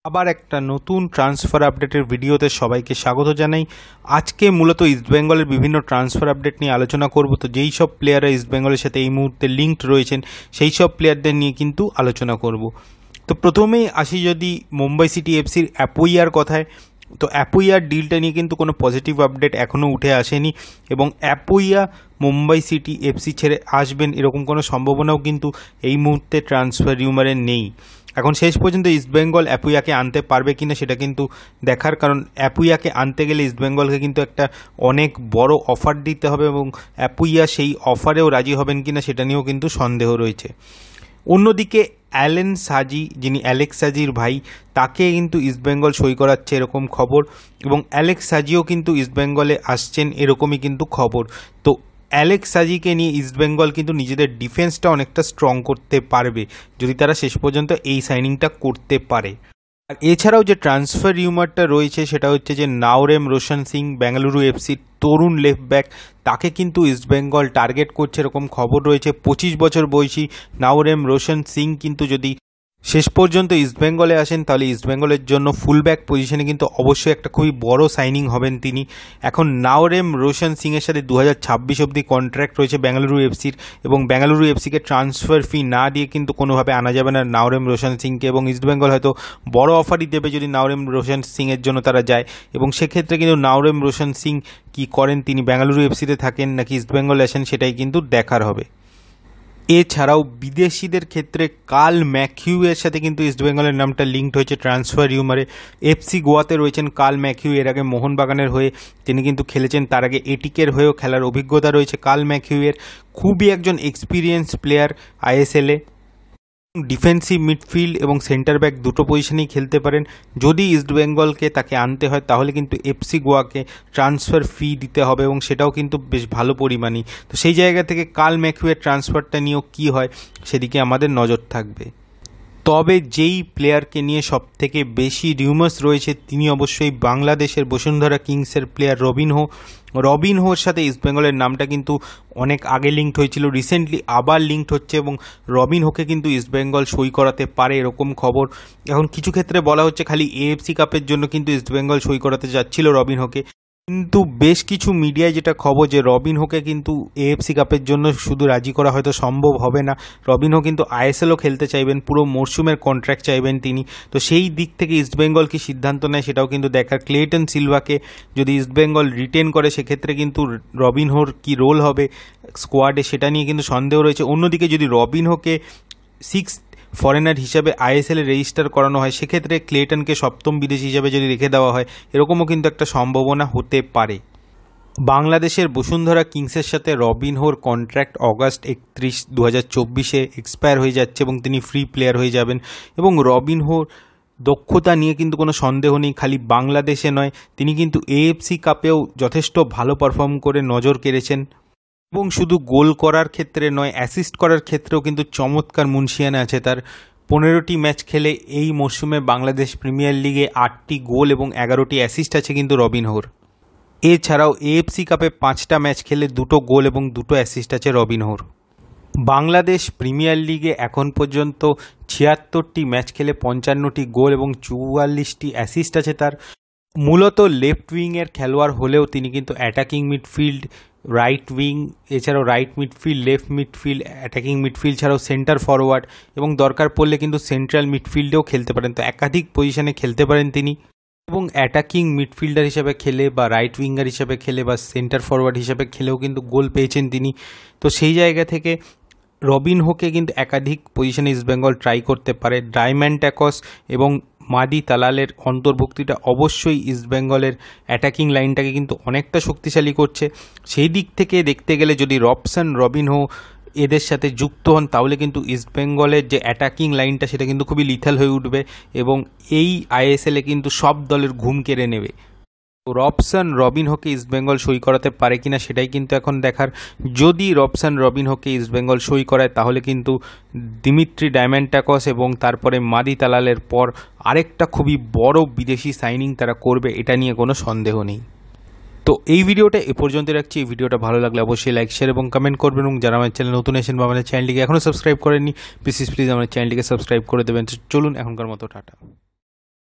আবার একটা নতুন ট্রান্সফার আপডেটের ভিডিওতে সবাইকে স্বাগত জানাই। আজকে মূলত ইস্টবেঙ্গলের বিভিন্ন ট্রান্সফার আপডেট নিয়ে আলোচনা করব। তো যেই সব প্লেয়াররা ইস্টবেঙ্গলের সাথে এই মুহূর্তে লিঙ্কড রয়েছেন সেই সব প্লেয়ারদের নিয়ে কিন্তু আলোচনা করব। তো প্রথমেই আসি যদি মুম্বাই সিটি এফসির অ্যাপোইয়ার কথায়। তো অ্যাপোইয়ার ডিলটা নিয়ে কিন্তু কোনো পজিটিভ আপডেট এখনও উঠে আসেনি এবং অ্যাপোইয়া মুম্বাই সিটি এফসি ছেড়ে আসবেন এরকম কোনো সম্ভাবনাও কিন্তু এই মুহূর্তে ট্রান্সফার রিউমারে নেই। এখন শেষ পর্যন্ত ইস্টবেঙ্গল অ্যাপোইয়াকে আনতে পারবে কিনা সেটা কিন্তু দেখার, কারণ অ্যাপোইয়াকে আনতে গেলে ইস্টবেঙ্গলকে কিন্তু একটা অনেক বড় অফার দিতে হবে এবং অ্যাপোইয়া সেই অফারেও রাজি হবেন কিনা সেটা নিয়েও কিন্তু সন্দেহ রয়েছে। অন্যদিকে অ্যালেন সাজি, যিনি অ্যালেক্স সাজির ভাই, তাকে কিন্তু ইস্টবেঙ্গল সই করাচ্ছে এরকম খবর এবং অ্যালেক্স সাজিও কিন্তু ইস্টবেঙ্গলে আসছেন এরকমই কিন্তু খবর। তো অ্যালেক্স সাজিকে নিয়ে ইস্টবেঙ্গল কিন্তু নিজেদের ডিফেন্সটা অনেকটা স্ট্রং করতে পারবে যদি তারা শেষ পর্যন্ত এই সাইনিংটা করতে পারে। আর এছাড়াও যে ট্রান্সফার রিউমারটা রয়েছে সেটা হচ্ছে যে নাওরেম রোশন সিং, বেঙ্গালুরু এফসির তরুণ লেফট ব্যাক, তাকে কিন্তু ইস্টবেঙ্গল টার্গেট করছে এরকম খবর রয়েছে। 25 বছর বয়সী নাওরেম রোশন সিং কিন্তু যদি শেষ পর্যন্ত ইস্টবেঙ্গলে আসেন তাহলে ইস্টবেঙ্গলের জন্য ফুলব্যাক পজিশনে কিন্তু অবশ্যই একটা খুবই বড় সাইনিং হবেন তিনি। এখন নাওরেম রোশন সিংয়ের সাথে 2026 অবধি কন্ট্রাক্ট রয়েছে বেঙ্গালুরু এফসির এবং বেঙ্গালুরু এফসিকে ট্রান্সফার ফি না দিয়ে কিন্তু কোনোভাবে আনা যাবে না নাওরেম রোশন সিংকে, এবং ইস্টবেঙ্গল হয়তো বড় অফারই দেবে যদি নাওরেম রোশন সিংয়ের জন্য তারা যায়। এবং সেক্ষেত্রে কিন্তু নাওরেম রোশন সিং কি করেন, তিনি বেঙ্গালুরু এফসিতে থাকেন নাকি ইস্টবেঙ্গলে আসেন সেটাই কিন্তু দেখার হবে। এছাড়াও বিদেশিদের ক্ষেত্রে কার্ল ম্যাথিউয়ের সাথে কিন্তু ইস্টবেঙ্গলের নামটা লিঙ্কড হয়েছে ট্রান্সফার রিউমারে। এফসি গোয়াতে রয়েছেন কার্ল ম্যাথিউ, এর আগে মোহনবাগানের হয়ে তিনি কিন্তু খেলেছেন, তার আগে এটিকের হয়েও খেলার অভিজ্ঞতা রয়েছে কার্ল ম্যাথিউয়ের। খুবই একজন এক্সপিরিয়েন্স প্লেয়ার আইএসএলে। ডিফেন্সিভ মিডফিল্ড এবং সেন্টার ব্যাক দুটো পজিশনেই খেলতে পারেন। যদি ইস্টবেঙ্গলকে তাকে আনতে হয় তাহলে কিন্তু এফসি গোয়াকে ট্রান্সফার ফি দিতে হবে এবং সেটাও কিন্তু বেশ ভালো পরিমাণই। তো সেই জায়গা থেকে কার্ল ম্যাথিউয়ের ট্রান্সফারটা নিয়েও কী হয় সেদিকে আমাদের নজর থাকবে। তবে যেই প্লেয়ারকে নিয়ে সবথেকে বেশি রিউমার্স রয়েছে তিনি অবশ্যই বাংলাদেশের বসুন্ধরা কিংসের প্লেয়ার রবিনহো। রবিনহোর সাথে ইস্টবেঙ্গলের নামটা কিন্তু অনেক আগে লিঙ্কড হয়েছিল, রিসেন্টলি আবার লিঙ্কড হচ্ছে এবং রবিনহোকে কিন্তু ইস্টবেঙ্গল সই করাতে পারে এরকম খবর। এখন কিছু ক্ষেত্রে বলা হচ্ছে খালি এএফসি কাপের জন্য কিন্তু ইস্টবেঙ্গল সই করাতে যাচ্ছিল রবিনহোকে, কিন্তু বেশ কিছু মিডিয়ায় যেটা খবর যে রবিনহোকে কিন্তু এএফসি কাপের জন্য শুধু রাজি করা হয়তো সম্ভব হবে না, রবিনহো কিন্তু আইএসএলও খেলতে চাইবেন, পুরো মরশুমের কন্ট্রাক্ট চাইবেন তিনি। তো সেই দিক থেকে ইস্টবেঙ্গল কি সিদ্ধান্ত নেয় সেটাও কিন্তু দেখার। ক্লেটন সিলভাকে যদি ইস্টবেঙ্গল রিটেন করে সেক্ষেত্রে কিন্তু রবিনহোর কি রোল হবে স্কোয়াডে সেটা নিয়ে কিন্তু সন্দেহ রয়েছে। অন্যদিকে যদি রবিনহোকে 6th ফরেনার হিসাবে আইএসএলে রেজিস্টার করানো হয় সেক্ষেত্রে ক্লেটনকে 7ম বিদেশি হিসাবে যদি রেখে দেওয়া হয় এরকমও কিন্তু একটা সম্ভাবনা হতে পারে। বাংলাদেশের বসুন্ধরা কিংসের সাথে রবিনহোর কন্ট্রাক্ট অগাস্ট 31, 2024 এক্সপায়ার হয়ে যাচ্ছে এবং তিনি ফ্রি প্লেয়ার হয়ে যাবেন। এবং রবিনহোর দক্ষতা নিয়ে কিন্তু কোনো সন্দেহ নেই, খালি বাংলাদেশে নয় তিনি কিন্তু এএফসি কাপেও যথেষ্ট ভালো পারফর্ম করে নজর কেড়েছেন এবং শুধু গোল করার ক্ষেত্রে নয় অ্যাসিস্ট করার ক্ষেত্রেও কিন্তু চমৎকার মুনশিয়ানা আছে তার। 15টি ম্যাচ খেলে এই মরশুমে বাংলাদেশ প্রিমিয়ার লিগে 8টি গোল এবং 11টি অ্যাসিস্ট আছে কিন্তু রবিনহোর। এছাড়াও এএফসি কাপে 5টা ম্যাচ খেলে 2টো গোল এবং 2টো অ্যাসিস্ট আছে রবিনহোর। বাংলাদেশ প্রিমিয়ার লিগে এখন পর্যন্ত 76টি ম্যাচ খেলে 55টি গোল এবং 44টি অ্যাসিস্ট আছে তার। মূলত লেফট উইংয়ের খেলোয়াড় হলেও তিনি কিন্তু অ্যাটাকিং মিডফিল্ড, রাইট উইং, এছাড়াও right midfield, left midfield, attacking midfield ছাড়াও সেন্টার ফরওয়ার্ড এবং দরকার পড়লে কিন্তু সেন্ট্রাল মিডফিল্ডেও খেলতে পারেন। তো একাধিক পজিশনে খেলতে পারেন তিনি এবং অ্যাটাকিং মিডফিল্ডার হিসেবে খেলে বা রাইট উইঙ্গার হিসেবে খেলে বা সেন্টার ফরওয়ার্ড হিসেবে খেলেও কিন্তু গোল পেয়েছেন তিনি। তো সেই জায়গা থেকে রবিনহোকে কিন্তু একাধিক পজিশনে ইস্টবেঙ্গল ট্রাই করতে পারে। ডায়ম্যান্টাকস এবং মাদি তালালের অন্তর্ভুক্তিটা অবশ্যই ইস্টবেঙ্গলের অ্যাটাকিং লাইনটাকে কিন্তু অনেকটা শক্তিশালী করছে। সেই দিক থেকে দেখতে গেলে যদি রবসন, রবিনহো এদের সাথে যুক্ত হন তাহলে কিন্তু ইস্টবেঙ্গলের যে অ্যাটাকিং লাইনটা সেটা কিন্তু খুবই লিথাল হয়ে উঠবে এবং এই আইএসএলে কিন্তু সব দলের ঘুম কেড়ে নেবে। রবসন রবিনহোকে ইস্টবেঙ্গল সই করাতে পারে কিনা সেটাই কিন্তু এখন দেখার। যদি রবসন রবিনহোকে ইস্টবেঙ্গল সই করায় তাহলে কিন্তু দিমিত্রি ডায়ম্যান্টাকস এবং তারপরে মাদি তালালের পর আরেকটা খুবই বড় বিদেশি সাইনিং তারা করবে, এটা নিয়ে কোনো সন্দেহ নেই। তো এই ভিডিওটা এ পর্যন্ত রাখছি। এই ভিডিওটা ভালো লাগলে অবশ্যই লাইক, শেয়ার এবং কমেন্ট করবেন এবং যারা আমার চ্যানেল নতুন এসেছেন বা আমাদের চ্যানেলটিকে এখনও সাবস্ক্রাইব করেননি প্লিজ আমাদের চ্যানেলটিকে সাবস্ক্রাইব করে দেবেন। চলুন এখনকার মতো টাটা।